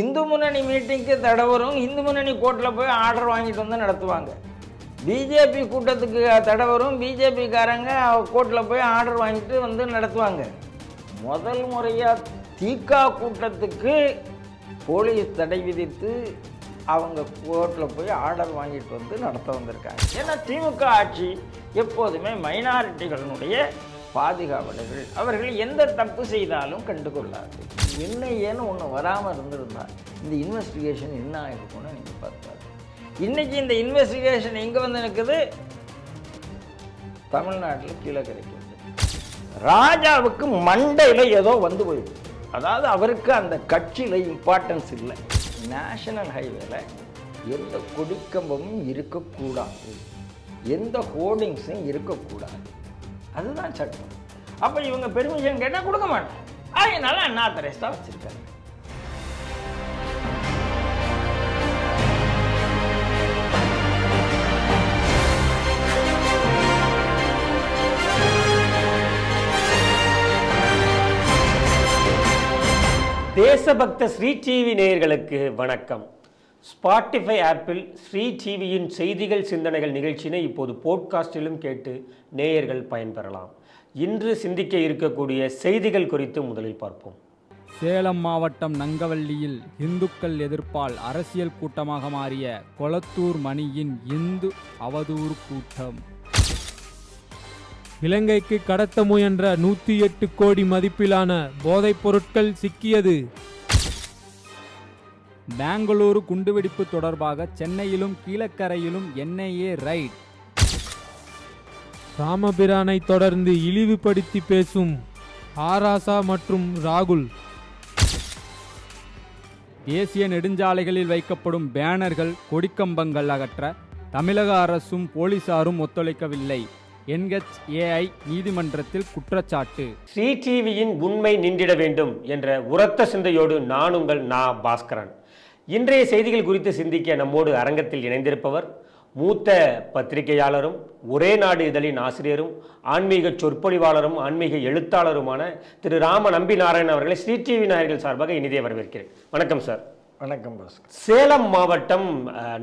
இந்து முன்னணி மீட்டிங்க்கு தடை வரும். இந்து முன்னணி கோர்ட்டில் போய் ஆர்டர் வாங்கிட்டு வந்து நடத்துவாங்க. பிஜேபி கூட்டத்துக்கு தடை வரும். பிஜேபிக்காரங்க கோர்ட்டில் போய் ஆர்டர் வாங்கிட்டு வந்து நடத்துவாங்க. முதல் முறையாக திக கூட்டத்துக்கு போலீஸ் தடை விதித்து அவங்க கோர்ட்டில் போய் ஆர்டர் வாங்கிட்டு வந்து நடத்த வந்திருக்காங்க. ஏன்னா திமுக ஆட்சி எப்போதுமே மைனாரிட்டிகளினுடைய பாதுகாவலர்கள். அவர்கள் எந்த தப்பு செய்தாலும் கண்டுகொள்ளாது. என்ன ஏன்னு ஒன்று வராமல் இருந்திருந்தா இந்த இன்வெஸ்டிகேஷன் என்ன ஆகிருக்கும்னு நீங்கள் பார்த்தாரு. இன்றைக்கி இந்த இன்வெஸ்டிகேஷன் எங்கே வந்து நிற்குது? தமிழ்நாட்டில் கீழக்கரைக்கு வந்து ராஜாவுக்கு மண்டையில் ஏதோ வந்து போயிடுது. அதாவது அவருக்கு அந்த கட்சியில் இம்பார்ட்டன்ஸ் இல்லை. நேஷனல் ஹைவேல எந்த கொடிக்கம்பமும் இருக்கக்கூடாது, எந்த ஹோர்டிங்ஸும் இருக்கக்கூடாது. அதுதான் சட்டம். அப்போ இவங்க பெர்மிஷன் கேட்டால் கொடுக்க மாட்டாங்க. அதனால அண்ணா தெரேசா வச்சிருக்காரு. தேசபக்த ஸ்ரீ டிவி நேயர்களுக்கு வணக்கம். ஸ்பாட்டிஃபை ஆப்பில் ஸ்ரீ டிவியின் செய்திகள் சிந்தனைகள் நிகழ்ச்சியினை இப்போது போட்காஸ்டிலும் கேட்டு நேயர்கள் பயன்பெறலாம். இன்று சிந்திக்க இருக்கக்கூடிய செய்திகள் குறித்து முதலில் பார்ப்போம். சேலம் மாவட்டம் நங்கவள்ளியில் இந்துக்கள் எதிர்ப்பால் அரசியல் கூட்டமாக மாறிய கொளத்தூர் மணியின் இந்து அவதூறு கூட்டம். இலங்கைக்கு கடத்த முயன்ற 108 கோடி மதிப்பிலான போதைப் பொருட்கள் சிக்கியது. பெங்களூரு குண்டுவெடிப்பு தொடர்பாக சென்னையிலும் கீழக்கரையிலும் NIA ரைட். ராமபிரானை தொடர்ந்து இழிவுபடுத்தி பேசும் ஆராசா மற்றும் ராகுல். தேசிய நெடுஞ்சாலைகளில் வைக்கப்படும் பேனர்கள், கொடிக்கம்பங்கள் அகற்ற தமிழக அரசும் போலீசாரும் ஒத்துழைக்கவில்லை. NHAI நீதிமன்றத்தில் குற்றச்சாட்டு. ஸ்ரீ டிவியின் உண்மை நின்றிட வேண்டும் என்ற உரத்த சிந்தையோடு நான் உங்கள் பாஸ்கரன். இன்றைய செய்திகள் குறித்து சிந்திக்க நம்மோடு அரங்கத்தில் இணைந்திருப்பவர் மூத்த பத்திரிகையாளரும் ஒரே நாடு இதழின் ஆசிரியரும் ஆன்மீக சொற்பொழிவாளரும் ஆன்மீக எழுத்தாளருமான திரு ராம நம்பி நாராயணன் அவர்களை ஸ்ரீ டிவி நாயர்கள் சார்பாக இனிதே வரவேற்கிறேன். வணக்கம் சார். வணக்கம் பாஸ்கர். சேலம் மாவட்டம்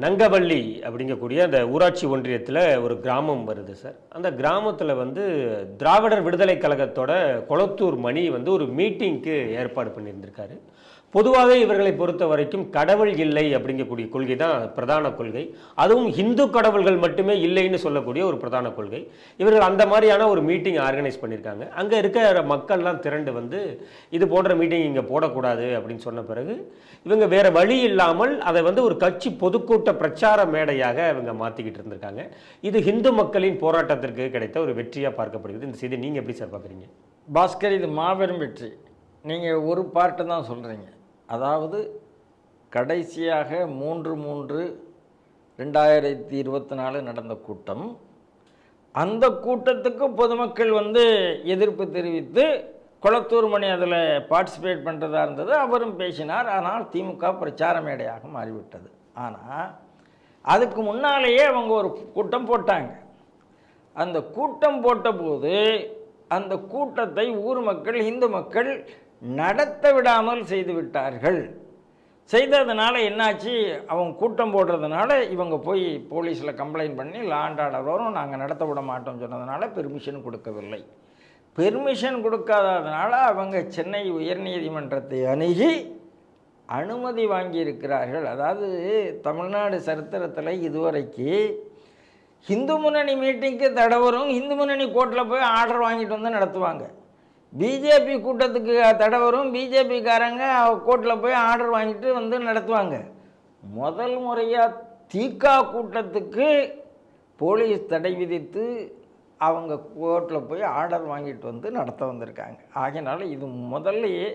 நங்கவள்ளி அப்படிங்கக்கூடிய அந்த ஊராட்சி ஒன்றியத்தில் ஒரு கிராமம் வருது சார். அந்த கிராமத்தில் வந்து திராவிடர் விடுதலை கழகத்தோட கொளத்தூர் மணி வந்து ஒரு மீட்டிங்க்கு ஏற்பாடு பண்ணியிருந்திருக்காரு. பொதுவாகவே இவர்களை பொறுத்த வரைக்கும் கடவுள் இல்லை அப்படிங்கக்கூடிய கொள்கை தான் பிரதான கொள்கை. அதுவும் இந்து கடவுள்கள் மட்டுமே இல்லைன்னு சொல்லக்கூடிய ஒரு பிரதான கொள்கை. இவர்கள் அந்த மாதிரியான ஒரு மீட்டிங் ஆர்கனைஸ் பண்ணியிருக்காங்க. அங்கே இருக்கிற மக்கள்லாம் திரண்டு வந்து இது போன்ற மீட்டிங் இங்கே போடக்கூடாது அப்படின்னு சொன்ன பிறகு இவங்க வேற வழி இல்லாமல் அதை வந்து ஒரு கட்சி பொதுக்கூட்ட பிரச்சார மேடையாக இவங்க மாற்றிக்கிட்டு இருந்திருக்காங்க. இது இந்து மக்களின் போராட்டத்திற்கு கிடைத்த ஒரு வெற்றியாக பார்க்கப்படுகிறது. இந்த செய்தி நீங்கள் எப்படி சார் பார்க்குறீங்க? பாஸ்கர், இது மாபெரும் வெற்றி. நீங்கள் ஒரு பார்ட்டு தான் சொல்கிறீங்க. அதாவது கடைசியாக 3/3/2024 நடந்த கூட்டம். அந்த கூட்டத்துக்கு பொதுமக்கள் வந்து எதிர்ப்பு தெரிவித்து கொளத்தூர் மணி அதில் பார்ட்டிசிபேட் பண்ணுறதா இருந்தது. அவரும் பேசினார். ஆனால் திமுக பிரச்சார மேடையாக மாறிவிட்டது. ஆனால் அதுக்கு முன்னாலேயே அவங்க ஒரு கூட்டம் போட்டாங்க. அந்த கூட்டம் போட்டபோது அந்த கூட்டத்தை ஊர் மக்கள், இந்து மக்கள் நடத்த விடாமல் செய்து விட்டார்கள். செய்ததுனால என்னாச்சு, அவங்க கூட்டம் போடுறதுனால இவங்க போய் போலீஸில் கம்ப்ளைண்ட் பண்ணி லா அண்ட் ஆர்டர் வரும், நாங்கள் நடத்த விட மாட்டோம்னு சொன்னதுனால பெர்மிஷன் கொடுக்கவில்லை. பெர்மிஷன் கொடுக்காததுனால அவங்க சென்னை உயர்நீதிமன்றத்தை அணுகி அனுமதி வாங்கியிருக்கிறார்கள். அதாவது தமிழ்நாடு சரித்திரத்தில் இதுவரைக்கு இந்து முன்னணி மீட்டிங்க்கு தடை வரும். இந்து முன்னணி கோர்ட்டில் போய் ஆர்டர் வாங்கிட்டு வந்து நடத்துவாங்க. பிஜேபி கூட்டத்துக்கு தடை வரும். பிஜேபிக்காரங்க கோர்ட்டில் போய் ஆர்டர் வாங்கிட்டு வந்து நடத்துவாங்க. முதல் முறையாக திக கூட்டத்துக்கு போலீஸ் தடை விதித்து அவங்க கோர்ட்டில் போய் ஆர்டர் வாங்கிட்டு வந்து நடத்த வந்திருக்காங்க. ஆகையினால இது முதல்லையே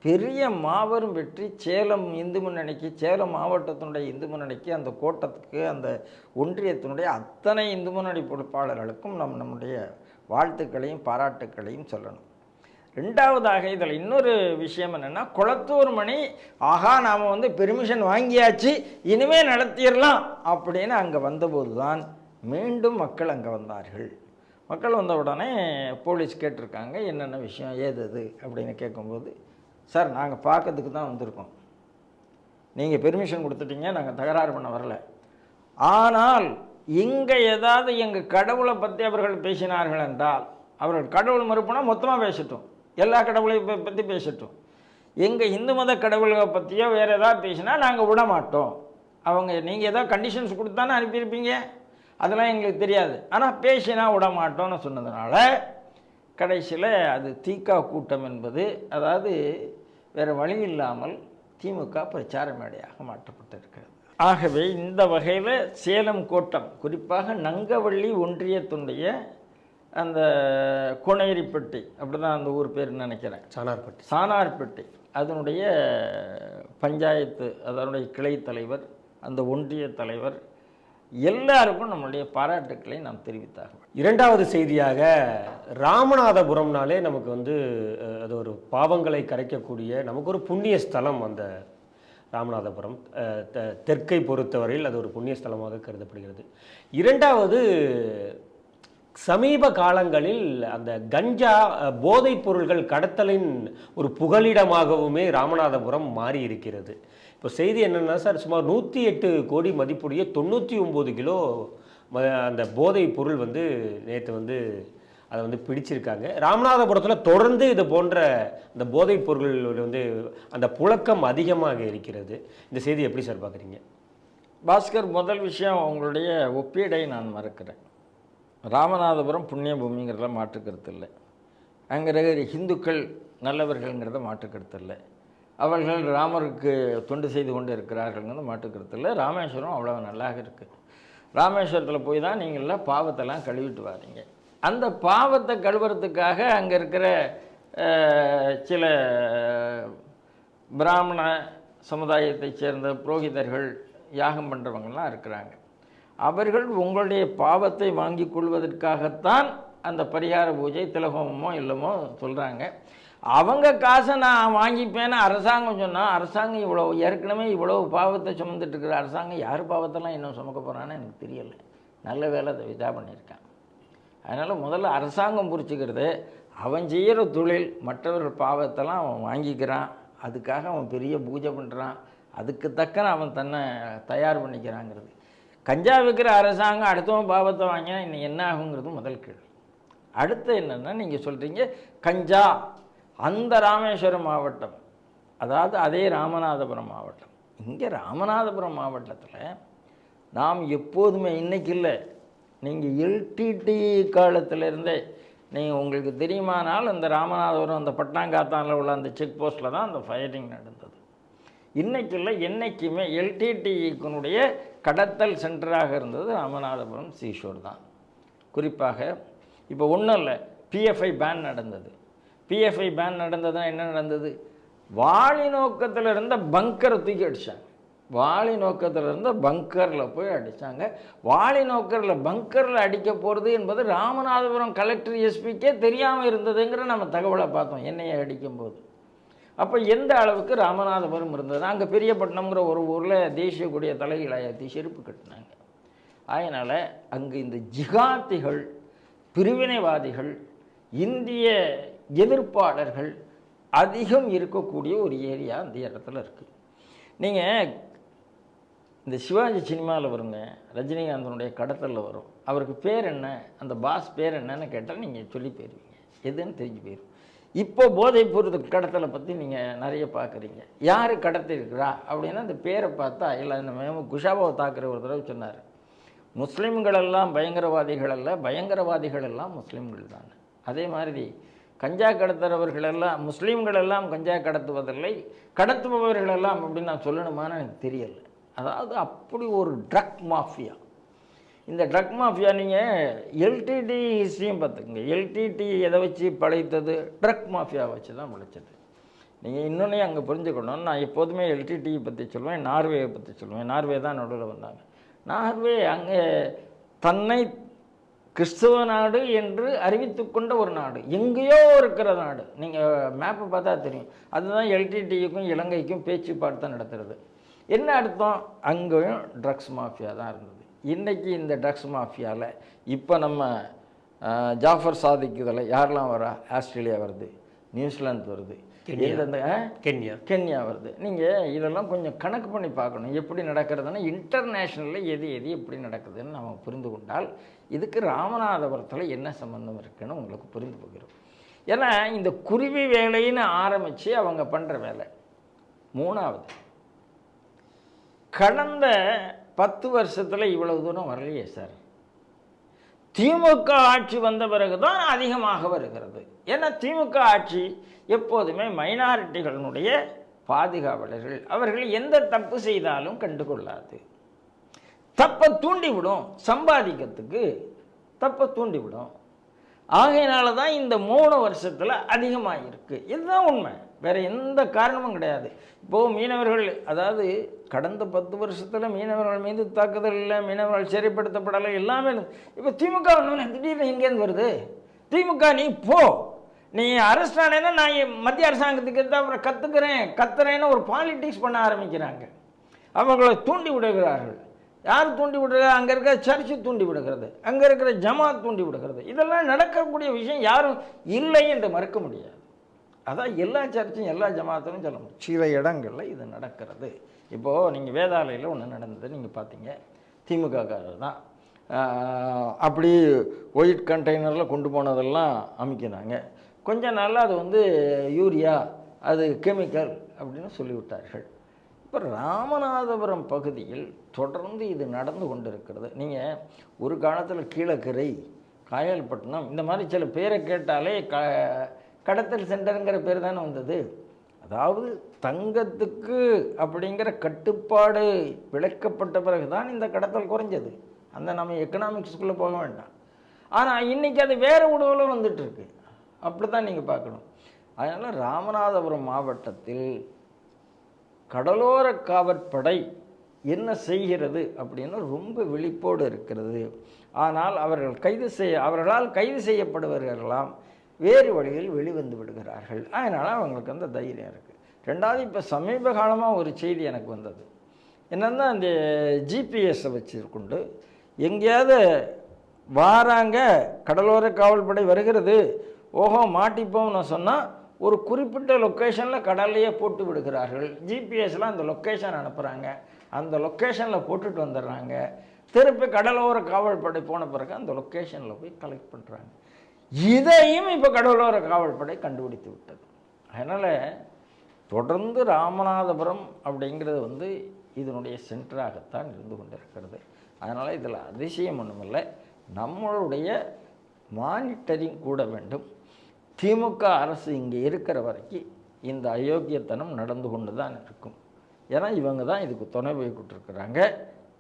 பெரிய மாபெரும் வெற்றி. சேலம் இந்து முன்னணிக்கு, சேலம் மாவட்டத்தினுடைய இந்து முன்னணிக்கு, அந்த கோட்டத்துக்கு, அந்த ஒன்றியத்தினுடைய அத்தனை இந்து முன்னணி பொறுப்பாளர்களுக்கும் நம்முடைய வாழ்த்துக்களையும் பாராட்டுக்களையும் சொல்லணும். ரெண்டாவதாக இதில் இன்னொரு விஷயம் என்னென்னா, கொளத்தூர் மணி ஆகா நாம் வந்து பெர்மிஷன் வாங்கியாச்சு இனிமேல் நடத்திடலாம் அப்படின்னு அங்கே வந்தபோது தான் மீண்டும் மக்கள் அங்கே வந்தார்கள். மக்கள் வந்த உடனே போலீஸ் கேட்டிருக்காங்க, என்னென்ன விஷயம் ஏது அப்படின்னு கேட்கும்போது, சார் நாங்கள் பார்க்கறதுக்கு தான் வந்திருக்கோம், நீங்கள் பெர்மிஷன் கொடுத்துட்டீங்க, நாங்கள் தகராறு பண்ண வரல. ஆனால் இங்கே ஏதாவது எங்கள் கடவுளை பற்றி அவர்கள் பேசினார்கள் என்றால், அவர்கள் கடவுள் மறுப்புனா மொத்தமாக பேசட்டும், எல்லா கடவுளையும் பற்றி பேசட்டும். எங்கள் இந்து மத கடவுள்களை பற்றியோ வேறு ஏதாவது பேசினா நாங்கள் விட மாட்டோம். அவங்க நீங்கள் ஏதாவது கண்டிஷன்ஸ் கொடுத்தானே அனுப்பியிருப்பீங்க, அதெல்லாம் எங்களுக்கு தெரியாது, ஆனால் பேசினா விட மாட்டோம்னு சொன்னதுனால கடைசியில் அது தீகா கூட்டம் என்பது, அதாவது வேறு வழி இல்லாமல் திமுக பிரச்சார மேடையாக மாற்றப்பட்டிருக்கிறது. ஆகவே இந்த வகையில் சேலம் கோட்டம், குறிப்பாக நங்கவள்ளி ஒன்றியத்துடைய அந்த கோனேரிப்பட்டி, அப்படி தான் அந்த ஊர் பேர் நினைக்கிறேன், சானார்பட்டி, அதனுடைய பஞ்சாயத்து, அதனுடைய கிளை தலைவர், அந்த ஒன்றிய தலைவர் எல்லாருக்கும் நம்மளுடைய பாராட்டுக்களை நாம் தெரிவித்தாக. இரண்டாவது செய்தியாக, ராமநாதபுரம்னாலே நமக்கு வந்து அது ஒரு பாவங்களை கரைக்கக்கூடிய நமக்கு ஒரு புண்ணிய ஸ்தலம். அந்த ராமநாதபுரம் தெற்கை பொறுத்தவரையில் அது ஒரு புண்ணிய ஸ்தலமாக கருதப்படுகிறது. இரண்டாவது, சமீப காலங்களில் அந்த கஞ்சா போதைப் பொருள்கள் கடத்தலின் ஒரு புகலிடமாகவுமே ராமநாதபுரம் மாறி இருக்கிறது. இப்போ செய்தி என்னென்னா சார், சுமார் 108 கோடி மதிப்புடைய 99 கிலோ அந்த போதைப் பொருள் வந்து நேற்று வந்து அதை வந்து பிடிச்சிருக்காங்க. ராமநாதபுரத்தில் தொடர்ந்து இது போன்ற இந்த போதைப் பொருள்கள் வந்து அந்த புழக்கம் அதிகமாக இருக்கிறது. இந்த செய்தி எப்படி சார் பார்க்குறீங்க? பாஸ்கர், முதல் விஷயம், உங்களுடைய ஒப்பீடை நான் மறக்கிறேன். ராமநாதபுரம் புண்ணிய பூமிங்கிறத மாற்றுக்கருத்து இல்லை, அங்கே இருக்கிற இந்துக்கள் நல்லவர்கள்ங்கிறத மாற்றுக்கருத்து இல்லை, அவர்கள் ராமருக்கு தொண்டு செய்து கொண்டு இருக்கிறார்கள்ங்கிறது மாற்றுக்கருத்து இல்லை. ராமேஸ்வரம் அவ்வளோ நல்லாக இருக்குது. ராமேஸ்வரத்தில் போய் தான் நீங்கள்லாம் பாவத்தெல்லாம் கழுவிட்டு வாரீங்க. அந்த பாவத்தை கழுவுறதுக்காக அங்கே இருக்கிற சில பிராமண சமுதாயத்தைச் சேர்ந்த புரோகிதர்கள், யாகம் பண்ணுறவங்கள்லாம் இருக்கிறாங்க. அவர்கள் உங்களுடைய பாவத்தை வாங்கி கொள்வதற்காகத்தான் அந்த பரிகார பூஜை, திலகோமமோ இல்லமோ சொல்கிறாங்க. அவங்க காசை நான் வாங்கிப்பேன்னு அரசாங்கம் சொன்னால், அரசாங்கம் இவ்வளோ ஏற்கனவே இவ்வளோ பாவத்தை சுமந்துட்டு இருக்கிற அரசாங்கம் யார் பாவத்தெல்லாம் இன்னும் சுமக்க போகிறான்னு எனக்கு தெரியலை. நல்ல வேலை அதை இதா பண்ணியிருக்கான். அதனால் முதல்ல அரசாங்கம் புரிச்சுக்கிறது, அவன் செய்கிற தொழில், மற்றவர்கள் பாவத்தெல்லாம் அவன் வாங்கிக்கிறான், அதுக்காக அவன் பெரிய பூஜை பண்ணுறான், அதுக்கு தக்கன அவன் தன்னை தயார் பண்ணிக்கிறாங்கிறது. கஞ்சா விற்கிற அரசாங்கம் அடுத்தவன் பாவத்தை வாங்கினா இன்னும் என்ன ஆகுங்கிறது முதல் கேள்வி. அடுத்து என்னென்னா, நீங்கள் சொல்கிறீங்க கஞ்சா அந்த ராமேஸ்வரம் மாவட்டம், அதாவது அதே ராமநாதபுரம் மாவட்டம். இங்கே ராமநாதபுரம் மாவட்டத்தில் நாம் எப்போதுமே, இன்றைக்கி இல்லை, நீங்கள் எல்டிடி காலத்திலேருந்தே நீங்கள் உங்களுக்கு தெரியுமானால் அந்த ராமநாதபுரம் அந்த பட்டாங்காத்தானில் உள்ள அந்த செக் போஸ்ட்டில் தான் அந்த ஃபயரிங் நடந்தது. இன்றைக்கி இல்லை, என்றைக்குமே எல்டிடியினுடைய கடத்தல் சென்டராக இருந்தது ராமநாதபுரம் சீஷோர் தான். குறிப்பாக இப்போ ஒன்றும் இல்லை, பிஎஃப்ஐ பேன் நடந்தது. பிஎஃப்ஐ பேன் நடந்ததுன்னா என்ன நடந்தது? வாளி நோக்கத்தில் இருந்த பங்கரை தூக்கி அடித்தாங்க. வாளி நோக்கத்தில் இருந்த பங்கரில் போய் அடித்தாங்க. வாளி நோக்கரில் பங்கரில் அடிக்க போகிறது என்பது ராமநாதபுரம் கலெக்டர் எஸ்பிக்கே தெரியாமல் இருந்ததுங்கிற நம்ம தகவலை பார்த்தோம் எண்ணெயை அடிக்கும்போது. அப்போ எந்த அளவுக்கு ராமநாதபுரம் இருந்தது? அங்கே பெரியப்பட்டினம்ங்கிற ஒரு ஊரில் தேசிய கொடிய தலைகளாயத்தி செருப்பு கட்டினாங்க. அதனால் அங்கே இந்த ஜிகாத்திகள், பிரிவினைவாதிகள், இந்திய எதிர்ப்பாளர்கள் அதிகம் இருக்கக்கூடிய ஒரு ஏரியா அந்த இடத்துல இருக்குது. நீங்கள் இந்த சிவாஜி சினிமாவில் வருங்க, ரஜினிகாந்தனுடைய கடத்தலில் வரும், அவருக்கு பேர் என்ன, அந்த பாஸ் பேர் என்னன்னு கேட்டால் நீங்கள் சொல்லி போயிடுவீங்க, எதுன்னு தெரிஞ்சு போயிடும். இப்போ போதைப் பொருள் கடத்தலை பற்றி நீங்கள் நிறைய பார்க்குறீங்க. யார் கடத்திருக்கிறா அப்படின்னா அந்த பேரை பார்த்தா இல்லை. இந்த குஷாபாவை தாக்குற ஒரு தடவை சொன்னார், முஸ்லீம்களெல்லாம் பயங்கரவாதிகள் அல்ல, பயங்கரவாதிகள் எல்லாம் முஸ்லீம்கள் தான். அதே மாதிரி கஞ்சா கடத்துறவர்களெல்லாம் முஸ்லீம்களெல்லாம் கஞ்சா கடத்துவதில்லை, கடத்துபவர்களெல்லாம் அப்படின்னு நான் சொல்லணுமான்னு எனக்கு தெரியலை. அதாவது அப்படி ஒரு ட்ரக் மாஃபியா. இந்த ட்ரக் மாஃபியா நீங்கள் எல்டிடி ஹிஸ்ட்ரியும் பார்த்துக்குங்க. எல்டிடி எதை வச்சு பழைத்தது? ட்ரக் மாஃபியா வச்சு தான் பழைச்சது. நீங்கள் இன்னொன்னே அங்கே புரிஞ்சுக்கணும். நான் எப்போதுமே எல்டிடியை பற்றி சொல்லுவேன், நார்வேயை பற்றி சொல்லுவேன். நார்வே தான் நடுவில் வந்தாங்க. நார்வே அங்கே தன்னை கிறிஸ்துவ நாடு என்று அறிவித்து கொண்ட ஒரு நாடு, எங்கேயோ இருக்கிற நாடு. நீங்கள் மேப்பை பார்த்தா தெரியும். அதுதான் எல்டிடிக்கும் இலங்கைக்கும் பேச்சுப்பாடு நடத்துறது. என்ன அர்த்தம்? அங்கேயும் ட்ரக்ஸ் மாஃபியா தான் இருந்தது. இன்றைக்கி இந்த ட்ரக்ஸ் மாஃபியாவில் இப்போ நம்ம ஜாஃபர் சாதிக் இதில் யாரெல்லாம் வரா? ஆஸ்திரேலியா வருது, நியூசிலாந்து வருது. எந்தெந்த கென்யா வருது. நீங்கள் இதெல்லாம் கொஞ்சம் கணக்கு பண்ணி பார்க்கணும். எப்படி நடக்கிறதுனா இன்டர்நேஷ்னலில் எது எப்படி நடக்குதுன்னு நம்ம புரிந்து கொண்டால் இதுக்கு ராமநாதபுரத்தில் என்ன சம்மந்தம் இருக்குன்னு உங்களுக்கு புரிந்து போகிறோம். ஏன்னா இந்த குருவி வேலைன்னு ஆரம்பித்து அவங்க பண்ணுற வேலை. மூணாவது, கடந்த 10 வருஷத்தில் இவ்வளவு தூரம் வரலையே சார். திமுக ஆட்சி வந்த பிறகு தான் அதிகமாக வருகிறது. ஏன்னா திமுக ஆட்சி எப்போதுமே மைனாரிட்டிகளினுடைய பாதுகாவலர்கள். அவர்கள் எந்த தப்பு செய்தாலும் கண்டுகொள்ளாது. தப்பை தூண்டிவிடும், சம்பாதிக்கிறதுக்கு தப்பை தூண்டிவிடும். ஆகையினால தான் இந்த 3 வருஷத்தில் அதிகமாக இருக்குது. இதுதான் உண்மை, வேறு எந்த காரணமும் கிடையாது. இப்போது மீனவர்கள், அதாவது கடந்த 10 வருஷத்தில் மீனவர்கள் மீது தாக்குதல் இல்லை, மீனவர்கள் சிறைப்படுத்தப்படலை, எல்லாமே. இப்போ திமுக ஒன்று திடீர்னு எங்கேருந்து வருது? திமுக நீ போ, நீ அரெஸ்ட் ஆனேன்னா நான் மத்திய அரசாங்கத்துக்கு அப்புறம் கத்துறேன்னு ஒரு பாலிட்டிக்ஸ் பண்ண ஆரம்பிக்கிறாங்க. அவர்களை தூண்டி விடுகிறார்கள். யார் தூண்டி விடுறது? அங்கே இருக்கிற சர்ச்சு தூண்டி விடுகிறது, அங்கே இருக்கிற ஜமாத் தூண்டி விடுகிறது. இதெல்லாம் நடக்கக்கூடிய விஷயம், யாரும் இல்லை என்று மறுக்க முடியாது. அதான் எல்லா சர்ச்சும் எல்லா ஜமாத்தும் சொல்ல முடியும். சில இடங்களில் இது நடக்கிறது. இப்போது நீங்கள் வேதாலயில் ஒன்று நடந்தது, நீங்கள் பார்த்தீங்க. திமுககாரர் தான் அப்படி ஒயிட் கண்டெய்னரில் கொண்டு போனதெல்லாம் அமைக்கிறாங்க. கொஞ்ச நாளில் அது வந்து யூரியா, அது கெமிக்கல் அப்படின்னு சொல்லிவிட்டார்கள். இப்போ ராமநாதபுரம் பகுதியில் தொடர்ந்து இது நடந்து கொண்டிருக்கிறது. நீங்கள் ஒரு காலத்தில் கீழக்கரை, காயல்பட்டினம், இந்த மாதிரி சில பேரை கேட்டாலே கடத்தல் சென்டருங்கிற பேர் தானே வந்தது. அதாவது தங்கத்துக்கு அப்படிங்கிற கட்டுப்பாடு விளக்கப்பட்ட பிறகு தான் இந்த கடத்தல் குறைஞ்சது. அந்த நம்ம எக்கனாமிக்ஸ்குள்ளே போக வேண்டாம். ஆனால் இன்றைக்கி அது வேறு உணவில் வந்துட்டுருக்கு. அப்படி தான் நீங்கள் பார்க்கணும். அதனால் ராமநாதபுரம் மாவட்டத்தில் கடலோர காவற்படை என்ன செய்கிறது அப்படின்னு ரொம்ப விழிப்போடு இருக்கிறது. ஆனால் அவர்களால் கைது செய்யப்படுபவர்களெல்லாம் வேறு வழியில் வெளிவந்து விடுகிறார்கள். அதனால் அவங்களுக்கு அந்த தைரியம் இருக்குது. ரெண்டாவது, இப்போ சமீப காலமாக ஒரு செய்தி எனக்கு வந்தது. என்னென்னா, அந்த ஜிபிஎஸ்ஸை வச்சுக்கொண்டு எங்கேயாவது வாராங்க, கடலோர காவல்படை வருகிறது, ஓஹோ மாட்டிப்போம்னு சொன்னால் ஒரு குறிப்பிட்ட லொக்கேஷனில் கடல்லையே போட்டு விடுகிறார்கள். ஜிபிஎஸ்லாம் அந்த லொக்கேஷன் அனுப்புகிறாங்க, அந்த லொக்கேஷனில் போட்டுட்டு வந்துடுறாங்க. திருப்பி கடலோர காவல்படை போன பிறகு அந்த லொக்கேஷனில் போய் கலெக்ட் பண்ணுறாங்க. இதையும் இப்போ கடலோர காவல்படை கண்டுபிடித்து விட்டது. அதனால் தொடர்ந்து ராமநாதபுரம் அப்படிங்கிறது வந்து இதனுடைய சென்டராகத்தான் இருந்து கொண்டிருக்கிறது. அதனால் இதில் அதிசயம் ஒன்றுமில்லை. நம்மளுடைய மானிட்டரிங் கூட வேண்டும். திமுக அரசு இங்கே இருக்கிற வரைக்கும் இந்த அயோக்கியத்தனம் நடந்து கொண்டு தான் இருக்கும். ஏன்னா இவங்க தான் இதுக்கு துணை போய் கொடுத்துருக்குறாங்க.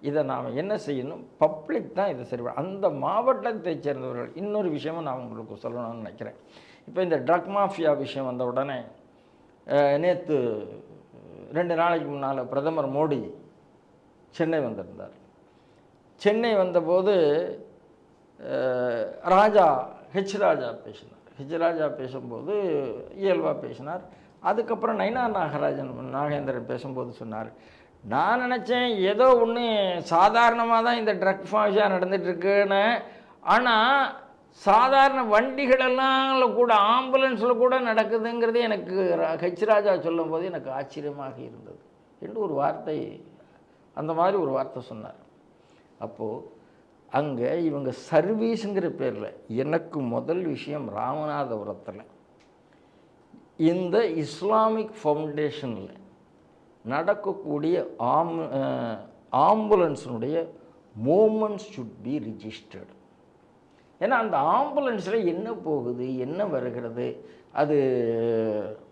இதை நாம் என்ன செய்யணும்? பப்ளிக் தான் இதை சரி. அந்த மாவட்டத்தை சேர்ந்தவர்கள், இன்னொரு விஷயமும் நான் உங்களுக்கு சொல்லணும்னு நினைக்கிறேன். இப்போ இந்த ட்ரக் மாஃபியா விஷயம் வந்த உடனே நேற்று 2 நாளைக்கு முன்னால் பிரதமர் மோடி சென்னை வந்திருந்தார். சென்னை வந்தபோது ஹெச் ராஜா பேசும்போது இயல்பாக பேசினார். அதுக்கப்புறம் நைனா நாகேந்திரன் பேசும்போது சொன்னார், நான் நினச்சேன் ஏதோ ஒன்று சாதாரணமாக தான் இந்த ட்ரக் மாஃபியா நடந்துகிட்ருக்குன்னு. ஆனால் சாதாரண வண்டிகளெல்லாம் கூட, ஆம்புலன்ஸில் கூட நடக்குதுங்கிறது எனக்கு ஹெச் ராஜா சொல்லும்போது எனக்கு ஆச்சரியமாக இருந்தது என்று ஒரு வார்த்தை, அந்த மாதிரி ஒரு வார்த்தை சொன்னார். அப்போது அங்கே இவங்க சர்வீஸுங்கிற பேரில், எனக்கு முதல் விஷயம் ராமநாதபுரத்தில் இந்த இஸ்லாமிக் ஃபவுண்டேஷனில் நடக்கக்கூடிய ஆம்புலன்ஸினுடைய மூமெண்ட்ஸ் ஷுட் பி ரிஜிஸ்டர்டு. ஏன்னா அந்த ஆம்புலன்ஸில் என்ன போகுது, என்ன வருகிறது, அது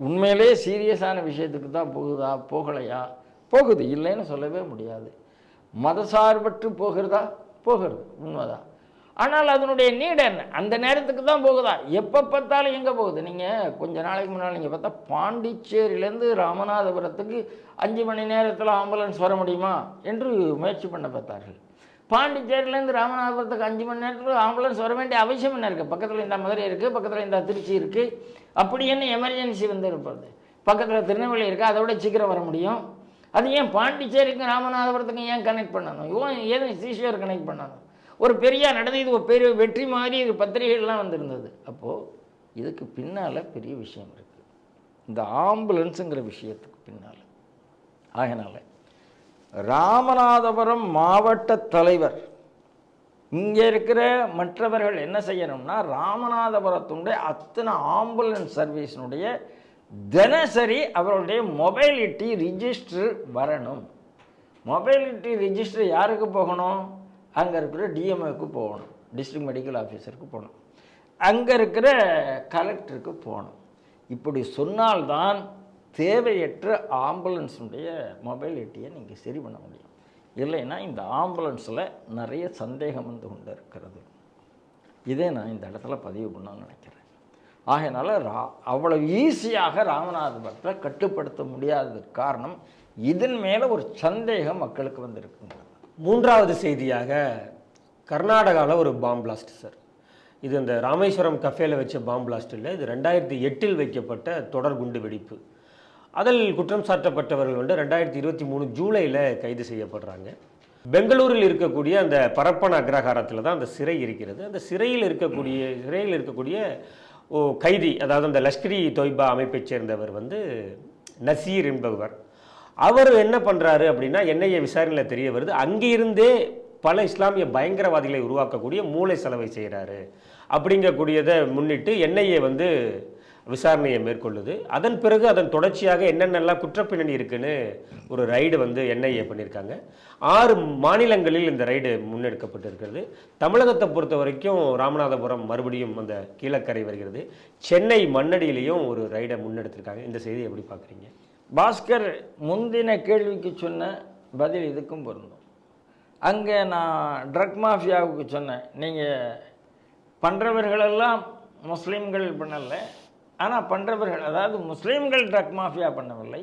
உண்மையிலே சீரியஸான விஷயத்துக்கு தான் போகுதா, போகலையா? போகுது, இல்லைன்னு சொல்லவே முடியாது. மதசார்பற்று போகிறது உண்மைதான். ஆனால் அதனுடைய நீடு என்ன? அந்த நேரத்துக்கு தான் போகுதா? எப்போ பார்த்தாலும் எங்கே போகுது? நீங்கள் கொஞ்ச நாளைக்கு முன்னால் நீங்கள் பார்த்தா பாண்டிச்சேரியிலேருந்து ராமநாதபுரத்துக்கு 5 மணி நேரத்தில் ஆம்புலன்ஸ் வர முடியுமா என்று முயற்சி பண்ண பார்த்தார்கள். பாண்டிச்சேரியிலேருந்து ராமநாதபுரத்துக்கு 5 மணி நேரத்தில் ஆம்புலன்ஸ் வர வேண்டிய அவசியம் என்ன இருக்குது? பக்கத்தில் இந்த மதுரை இருக்குது, பக்கத்தில் இந்த திருச்சி இருக்குது. அப்படி என்ன எமர்ஜென்சி வந்து இருப்பது? பக்கத்தில் திருநெல்வேலி இருக்குது, அதை விட சீக்கிரம் வர முடியும். அது ஏன் பாண்டிச்சேரிக்கும் ராமநாதபுரத்துக்கும் ஏன் கனெக்ட் பண்ணணும்? ஏதோ ஈஸியாக கனெக்ட் பண்ணணும். ஒரு பெரிய நடந்து இது ஒரு பெரிய வெற்றி மாதிரி பத்திரிகைகள்லாம் வந்திருந்தது. அப்போது இதுக்கு பின்னால் பெரிய விஷயம் இருக்குது. இந்த ஆம்புலன்ஸுங்கிற விஷயத்துக்கு பின்னால். ஆகையினால ராமநாதபுரம் மாவட்ட தலைவர் இங்கே இருக்கிற மற்றவர்கள் என்ன செய்யணும்னா, ராமநாதபுரத்தினுடைய அத்தனை ஆம்புலன்ஸ் சர்வீஸினுடைய தினசரி அவருடைய மொபைலிட்டி ரிஜிஸ்டர் வரணும். மொபைலிட்டி ரிஜிஸ்டர் யாருக்கு போகணும்? அங்கே இருக்கிற டிஎம்ஓக்கு போகணும், டிஸ்ட்ரிக்ட் மெடிக்கல் ஆஃபீஸருக்கு போகணும், அங்கே இருக்கிற கலெக்டருக்கு போகணும். இப்படி சொன்னால்தான் தேவையற்ற ஆம்புலன்ஸுடைய மொபைலிட்டியை நீங்கள் சரி பண்ண முடியும். இல்லைன்னா இந்த ஆம்புலன்ஸில் நிறைய சந்தேகம் வந்து கொண்டு இருக்கிறது. இதே நான் இந்த இடத்துல பதிவு பண்ணணும்னு நினைக்கிறேன். ஆகையினால அவ்வளோ ஈஸியாக ராமநாதபுரத்தை கட்டுப்படுத்த முடியாததுக்கு காரணம் இதன் மேலே ஒரு சந்தேகம் மக்களுக்கு வந்திருக்குங்க. மூன்றாவது செய்தியாக கர்நாடகாவில் ஒரு பாம் பிளாஸ்ட் சார். இது இந்த ராமேஸ்வரம் கஃபேல வச்ச பாம் பிளாஸ்ட் இல்லை, இது 2008 வைக்கப்பட்ட தொடர் குண்டு வெடிப்பு. அதில் குற்றம் சாட்டப்பட்டவர்கள் வந்து 2023 ஜூலையில் கைது செய்யப்படுறாங்க. பெங்களூரில் இருக்கக்கூடிய அந்த பரப்பன அக்ரஹாரத்தில் தான் அந்த சிறை இருக்கிறது. அந்த சிறையில் இருக்கக்கூடிய கைதி, அதாவது அந்த லஷ்கரி தொய்பா அமைப்பைச் சேர்ந்தவர் வந்து நசீர் என்பவர். அவர் என்ன பண்ணுறாரு அப்படின்னா, என்ஐஏ விசாரணையில் தெரிய வருது, அங்கிருந்தே பல இஸ்லாமிய பயங்கரவாதிகளை உருவாக்கக்கூடிய மூளை செலவை செய்கிறாரு அப்படிங்கக்கூடியதை முன்னிட்டு என்ஐஏ வந்து விசாரணையை மேற்கொள்ளுது. அதன் பிறகு அதன் தொடர்ச்சியாக என்னென்னலாம் குற்றப்பின்னணி இருக்குன்னு ஒரு ரைடு வந்து என்ஐஏ பண்ணியிருக்காங்க. 6 மாநிலங்களில் இந்த ரைடு முன்னெடுக்கப்பட்டிருக்கிறது. தமிழகத்தை பொறுத்த வரைக்கும் ராமநாதபுரம் மறுபடியும் அந்த கீழக்கரை வருகிறது. சென்னை மண்ணடியிலையும் ஒரு ரைடை முன்னெடுத்திருக்காங்க. இந்த செய்தியை எப்படி பார்க்குறீங்க? பாஸ்கர் முந்தின கேள்விக்கு சொன்ன பதில் இதுக்கும் பொருந்தும். அங்கே நான் ட்ரக் மாஃபியாவுக்கு சொன்னேன், நீங்கள் பண்ணுறவர்களெல்லாம் முஸ்லீம்கள் பண்ணலை, ஆனால் பண்ணுறவர்கள், அதாவது முஸ்லீம்கள் ட்ரக் மாஃபியா பண்ணவில்லை,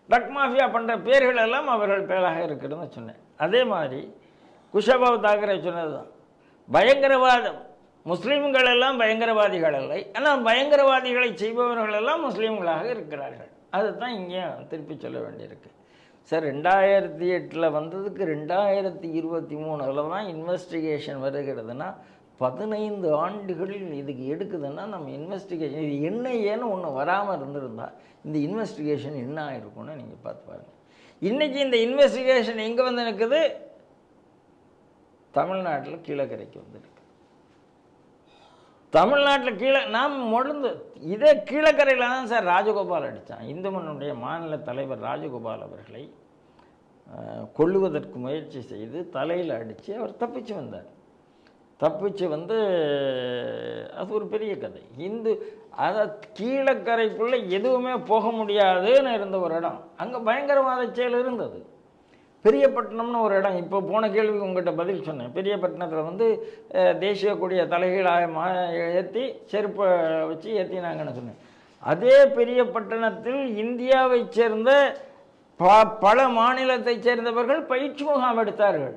ட்ரக் மாஃபியா பண்ணுற பேர்கள் எல்லாம் அவர்கள் பேராக இருக்கிறதுன்னு சொன்னேன். அதே மாதிரி குஷபாவ் தாக்கரே சொன்னது தான், பயங்கரவாதம் முஸ்லீம்கள் எல்லாம் பயங்கரவாதிகள் இல்லை, ஆனால் பயங்கரவாதிகளை செய்பவர்கள் எல்லாம் முஸ்லீம்களாக இருக்கிறார்கள். அதுதான் இங்கேயும் திருப்பி சொல்ல வேண்டியிருக்கு. சார் 2008 வந்ததுக்கு 2023 தான் இன்வெஸ்டிகேஷன் வருகிறதுனா 15 ஆண்டுகள் இதுக்கு எடுக்குதுன்னா நம்ம இன்வெஸ்டிகேஷன் இது என்ன ஏன்னு ஒன்று வராமல் இருந்திருந்தா இந்த இன்வெஸ்டிகேஷன் என்ன ஆகிருக்கும்னு நீங்கள் பார்த்து பாருங்கள். இன்றைக்கி இந்த இன்வெஸ்டிகேஷன் எங்கே வந்து நிற்குது? தமிழ்நாட்டில் கீழக்கரைக்கு வந்துருக்கு. தமிழ்நாட்டில் நாம் முழுந்து இதே கீழக்கரையில் தான் சார் ராஜகோபால் அடித்தான். இந்து மண்ணுடைய மாநில தலைவர் ராஜகோபால் அவர்களை கொல்லுவதற்கு முயற்சி செய்து தலையில் அடித்து அவர் தப்பிச்சு வந்தார். தப்பிச்சு வந்து அது ஒரு பெரிய கதை. அதை கீழக்கரைக்குள்ளே எதுவுமே போக முடியாதுன்னு இருந்த ஒரு இடம், அங்கே பயங்கரவாத செயல் இருந்தது. பெரியப்பட்டினம்னு ஒரு இடம், இப்போ போன கேள்விக்கு உங்கள்கிட்ட பதில் சொன்னேன். பெரியப்பட்டினத்தில் வந்து தேசிய கொடியை தலைகீழாக ஏற்றி செருப்பை வச்சு ஏற்றினாங்கன்னு சொன்னேன். அதே பெரியப்பட்டினத்தில் இந்தியாவை சேர்ந்த பல மாநிலத்தைச் சேர்ந்தவர்கள் பயிற்சி முகாம் எடுத்தார்கள்,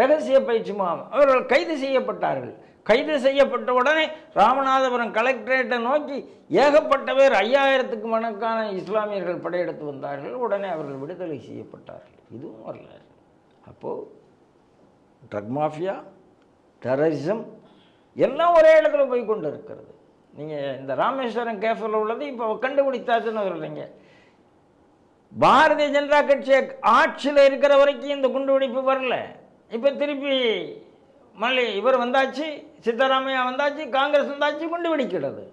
ரகசிய பயிற்சி முகாம். அவர்கள் கைது செய்யப்பட்டார்கள். கைது செய்யப்பட்ட உடனே ராமநாதபுரம் கலெக்டரேட்டை நோக்கி ஏகப்பட்ட பேர் 5000க்கு கணக்கான இஸ்லாமியர்கள் படையெடுத்து வந்தார்கள். உடனே அவர்கள் விடுதலை செய்யப்பட்டார்கள். இதுவும் வரல. அப்போது ட்ரக் மாஃபியா, டெரரிசம் எல்லாம் ஒரே இடத்துல போய் கொண்டு இருக்கிறது. நீங்கள் இந்த ராமேஸ்வரம் கேஃபில் உள்ளது இப்போ கண்டுபிடித்தாச்சுன்னு சொல்கிறீங்க. பாரதிய ஜனதா கட்சி ஆட்சியில் இருக்கிற வரைக்கும் இந்த குண்டுவெடிப்பு வரல. இப்போ திருப்பி இவர் வந்தாச்சு, சித்தராமையா வந்தாச்சு, காங்கிரஸ் வந்தாச்சு, குண்டு வெடிக்கிறது.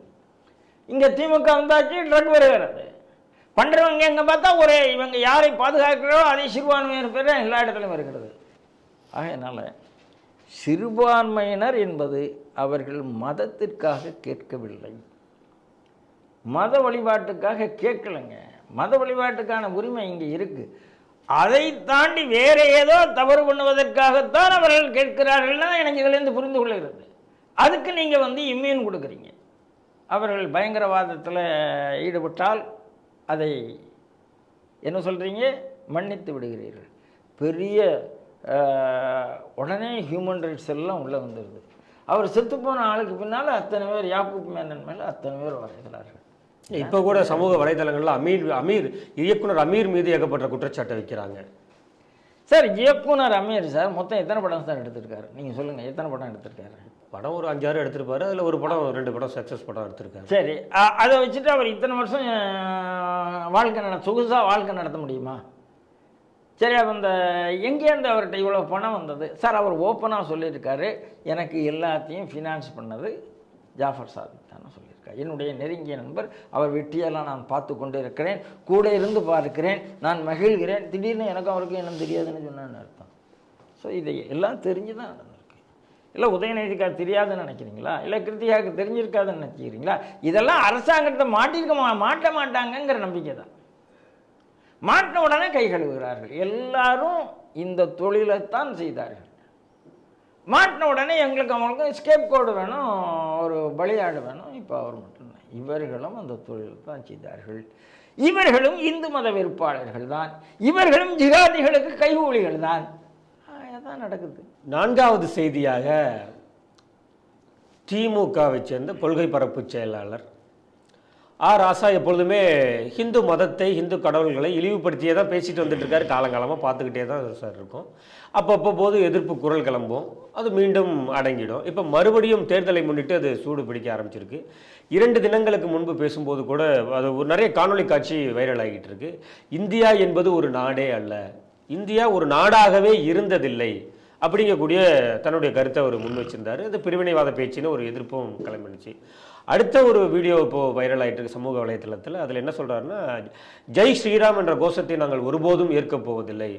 இங்கே திமுக வந்தாச்சு, ட்ரக் வருகிறது. பண்ணுறவங்க எங்கே பார்த்தா ஒரே இவங்க யாரை பாதுகாக்கிறோ அதே சிறுபான்மையினர் பேர் எல்லா இடத்துலையும் வருகிறது. ஆகையினால சிறுபான்மையினர் என்பது அவர்கள் மதத்திற்காக கேட்கவில்லை, மத வழிபாட்டுக்காக கேட்கலைங்க. மத வழிபாட்டுக்கான உரிமை இங்கே இருக்குது. அதை தாண்டி வேறு ஏதோ தவறு பண்ணுவதற்காகத்தான் அவர்கள் கேட்கிறார்கள்னா எனக்கு இதிலேருந்து புரிந்து கொள்கிறது. அதுக்கு நீங்கள் வந்து இம்யூன் கொடுக்குறீங்க. அவர்கள் பயங்கரவாதத்தில் ஈடுபட்டால் அதை என்ன சொல்கிறீங்க, மன்னித்து விடுகிறீர்கள். பெரிய உடனே ஹியூமன் ரைட்ஸ் எல்லாம் உள்ளே வந்துடுது. அவர் செத்துப்போன ஆளுக்கு பின்னால் அத்தனை பேர், யாக்கூப் மேனன் மேலே அத்தனை பேர் வரைகிறார்கள். இப்போ கூட சமூக வலைதளங்களில் இயக்குனர் அமீர் மீது ஏகப்பட்ட குற்றச்சாட்டை வைக்கிறாங்க. சார் இயக்குனர் அமீர் சார் மொத்தம் எத்தனை படம் சார் எடுத்திருக்காரு? நீங்கள் சொல்லுங்கள், எத்தனை படம் எடுத்திருக்காரு? படம் ஒரு 5-6 எடுத்திருப்பாரு. அதில் ஒரு படம் 2 படம் சக்ஸஸ் படம் எடுத்திருக்காரு. சரி, அதை வச்சுட்டு அவர் இத்தனை வருஷம் சொகுசாக வாழ்க்கை நடத்த முடியுமா? சரி, அப்போ இந்த எங்கேருந்து அவர்கிட்ட இவ்வளோ பணம் வந்தது? சார், அவர் ஓப்பனாக சொல்லியிருக்காரு, எனக்கு எல்லாத்தையும் ஃபினான்ஸ் பண்ணது ஜாஃபர் சாதிக் தானே சொல்லியிருக்காரு. என்னுடைய நெருங்கிய நண்பர், அவர் வெற்றியெல்லாம் நான் பார்த்து கொண்டு இருக்கிறேன், கூட இருந்து பார்க்கிறேன், நான் மகிழ்கிறேன். திடீர்னு எனக்கும் அவருக்கும் என்ன தெரியாதுன்னு சொன்னான்னு அர்த்தம். ஸோ இதை எல்லாம் தெரிஞ்சு தான் நடந்திருக்கு. இல்லை உதயநிதிக்காக தெரியாதுன்னு நினைக்கிறீங்களா? இல்லை கிருத்திகாவுக்கு தெரிஞ்சிருக்காதுன்னு நினைக்கிறீங்களா? இதெல்லாம் அரசாங்கத்தை மாட்ட மாட்டாங்கங்கிற நம்பிக்கை தான். மாட்டின உடனே கை கழுவுகிறார்கள். எல்லாரும் இந்த தொழிலைத்தான் செய்தார்கள். மாட்டின உடனே எங்களுக்கு அவங்களுக்கும் ஸ்கேப் கோடு வேணும், ஒரு பலியாடு வேணும். இப்போ அவர் மட்டும்தான். இவர்களும் அந்த தொழிலை தான் செய்தார்கள். இவர்களும் இந்து மத வெறுப்பாளர்கள் தான். இவர்களும் ஜிகாதிகளுக்கு கைகூலிகள் தான். அதான் நடக்குது. 4வது செய்தியாக திமுகவை சேர்ந்த கொள்கை பரப்பு செயலாளர் ராசா எப்பொழுதுமே ஹிந்து மதத்தை, ஹிந்து கடவுள்களை இழிவுபடுத்தியே தான் பேசிட்டு வந்துட்டு இருக்காரு. காலங்காலமாக பார்த்துக்கிட்டே தான் சார் இருக்கும். அப்பப்போ போது எதிர்ப்பு குரல் கிளம்பும், அது மீண்டும் அடங்கிடும். இப்போ மறுபடியும் தேர்தலை முன்னிட்டு அது சூடு பிடிக்க ஆரம்பிச்சிருக்கு. 2 தினங்களுக்கு முன்பு பேசும்போது கூட அது ஒரு நிறைய காணொலி காட்சி வைரல் ஆகிட்டு இருக்கு. இந்தியா என்பது ஒரு நாடே அல்ல, இந்தியா ஒரு நாடாகவே இருந்ததில்லை அப்படிங்கக்கூடிய தன்னுடைய கருத்தை அவர் முன் வச்சிருந்தாரு. அது பிரிவினைவாத பேச்சுன்னு ஒரு எதிர்ப்பும் கிளம்பிடுச்சு. அடுத்த ஒரு வீடியோ இப்போது வைரல் ஆகிட்டு இருக்கு சமூக வலைத்தளத்தில். அதில் என்ன சொல்கிறாருன்னா, ஜெய் ஸ்ரீராம் என்ற கோஷத்தை நாங்கள் ஒருபோதும் ஏற்கப் போவதில்லை,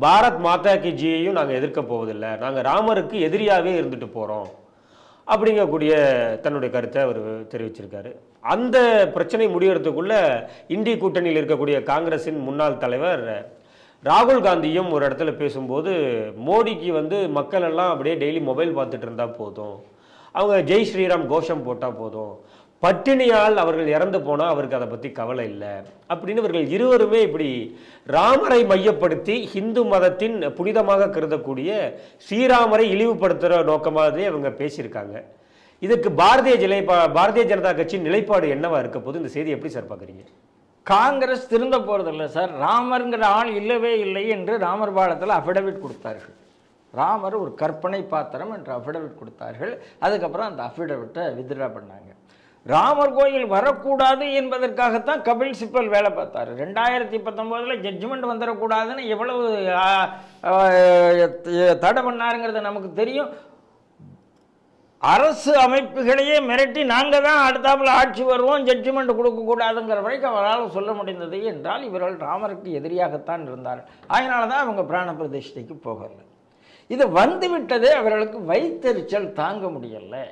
பாரத் மாதா கி ஜியையும் நாங்கள் எதிர்க்கப் போவதில்லை, நாங்கள் ராமருக்கு எதிரியாகவே இருந்துட்டு போகிறோம் அப்படிங்கக்கூடிய தன்னுடைய கருத்தை அவர் தெரிவிச்சிருக்காரு. அந்த பிரச்சனை முடியறதுக்குள்ள இந்திய கூட்டணியில் இருக்கக்கூடிய காங்கிரஸின் முன்னாள் தலைவர் ராகுல் காந்தியும் ஒரு இடத்துல பேசும்போது, மோடிக்கு மக்கள் எல்லாம் அப்படியே டெய்லி மொபைல் பார்த்துட்டு இருந்தால் போதும், அவங்க ஜெய் ஸ்ரீராம் கோஷம் போட்டால் போதும், பட்டினியால் அவர்கள் இறந்து போனால் அவருக்கு அதை பற்றி கவலை இல்லை அப்படின்னு இவர்கள் இருவருமே இப்படி ராமரை மையப்படுத்தி ஹிந்து மதத்தின் புனிதமாக கருதக்கூடிய ஸ்ரீராமரை இழிவுபடுத்துகிற நோக்கமாகவே அவங்க பேசியிருக்காங்க. இதுக்கு பாரதிய ஜனதா கட்சியின் நிலைப்பாடு என்னவா இருக்க போது? இந்த செய்தி எப்படி சார் பார்க்குறீங்க? காங்கிரஸ் திருந்த போகிறதில்ல சார். ராமருங்கிற ஆள் இல்லவே இல்லை என்று ராமர் பாலத்தில் அஃபிடவிட் கொடுத்தார்கள். ராமர் ஒரு கற்பனை பாத்திரம் என்று அஃபிடவிட் கொடுத்தார்கள். அதுக்கப்புறம் அந்த அஃபிடவிட்டை வித்ட்ரா பண்ணாங்க. ராமர் கோயில் வரக்கூடாது என்பதற்காகத்தான் கபில் சிப்பல் வேலை பார்த்தார். 2019 ஜட்ஜ்மெண்ட் வந்துடக்கூடாதுன்னு எவ்வளவு தடை பண்ணாருங்கிறது நமக்கு தெரியும். அரசு அமைப்புகளையே மிரட்டி நாங்கள் தான் அடுத்தாப்புல ஆட்சி வருவோம், ஜட்ஜ்மெண்ட் கொடுக்கக்கூடாதுங்கிற வரைக்கும் அவரால் சொல்ல முடிந்தது. என்றால் இவர்கள் ராமருக்கு எதிரியாகத்தான் இருந்தார்கள். அதனால தான் அவங்க பிராண பிரதிஷ்டைக்கு போகலை. இது வந்துவிட்டதே அவர்களுக்கு வைத்தறிச்சல் தாங்க முடியலை.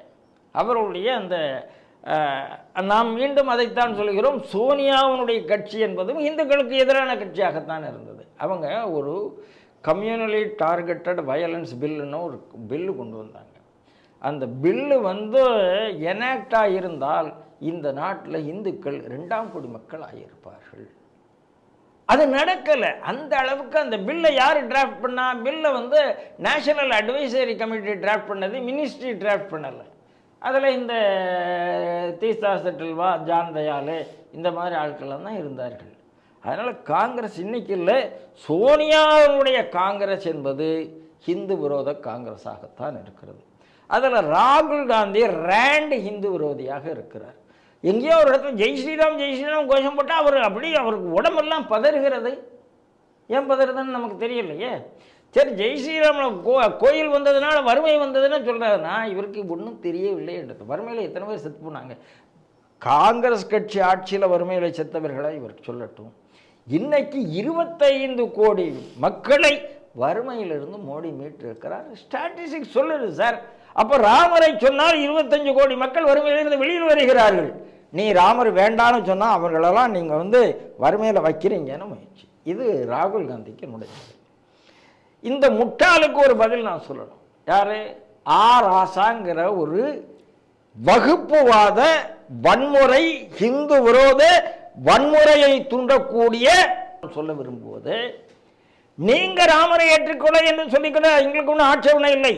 அவர்களுடைய அந்த நாம் மீண்டும் அதைத்தான் சொல்கிறோம், சோனியாவுடைய கட்சி என்பதும் இந்துக்களுக்கு எதிரான கட்சியாகத்தான் இருந்தது. அவங்க ஒரு கம்யூனலி டார்கெட்டட் வயலன்ஸ் பில்லுன்னு ஒரு பில்லு கொண்டு வந்தாங்க. அந்த பில்லு எனாக்டாக இருந்தால் இந்த நாட்டில் இந்துக்கள் 2ஆம் குடிமக்கள் ஆகியிருப்பார்கள். அது நடக்கலை. அந்த அளவுக்கு அந்த பில்லை யார் டிராஃப்ட் பண்ணா? பில்லை நேஷனல் அட்வைசரி கமிட்டி டிராஃப்ட் பண்ணது, மினிஸ்ட்ரி டிராஃப்ட் பண்ணலை. அதில் இந்த தீஸ்தா செட்டில்வா, ஜான் தயாள் இந்த மாதிரி ஆட்கள்லாம் தான் இருந்தார்கள். அதனால் காங்கிரஸ் இன்னைக்கு இல்லை, சோனியாவுடைய காங்கிரஸ் என்பது ஹிந்து விரோத காங்கிரஸாகத்தான் இருக்கிறது. அதில் ராகுல் காந்தி ரேண்ட் ஹிந்து விரோதியாக இருக்கிறார். எங்கேயோ ஒரு இடத்துல ஜெய் ஸ்ரீராம் கோஷம் போட்டால் அவருக்கு உடம்பெல்லாம் பதறுகிறது. ஏன் பதறுதுன்னு நமக்கு தெரியலையே. சரி, ஜெய் ஸ்ரீராமில் கோயில் வந்ததுனால வறுமை வந்ததுன்னு சொல்கிறாருன்னா இவருக்கு ஒன்றும் தெரியவில்லை என்றது. வறுமையில் எத்தனை பேர் செத்து போனாங்க? காங்கிரஸ் கட்சி ஆட்சியில் வறுமையில் செத்தவர்களை இவருக்கு சொல்லட்டும். இன்னைக்கு 25 கோடி மக்களை வறுமையிலிருந்து மோடி மீட்டிருக்கிறார். ஸ்டாட்டிஸ்டிக்ஸ் சொல்லுது சார். அப்போ ராமரை சொன்னால் 25 கோடி மக்கள் வறுமையிலிருந்து வெளியில் வருகிறார்கள். நீ ராமர் வேண்டான்னு சொன்னால் அவர்களெல்லாம் நீங்கள் வறுமையில் வைக்கிறீங்கன்னு முயற்சி. இது ராகுல் காந்திக்கு முடிஞ்சது. இந்த முட்டாளுக்கு ஒரு பதில் நான் சொல்லணும். யாரு? ராசாங்கிற ஒரு வகுப்புவாத வன்முறை, ஹிந்து விரோத வன்முறையை தூண்டக்கூடிய சொல்ல விரும்புவது, நீங்க ராமரை ஏற்றுக்கொள்ள என்று சொல்லிக்கொள்ள எங்களுக்கு ஒன்றும் ஆட்சேபனை இல்லை.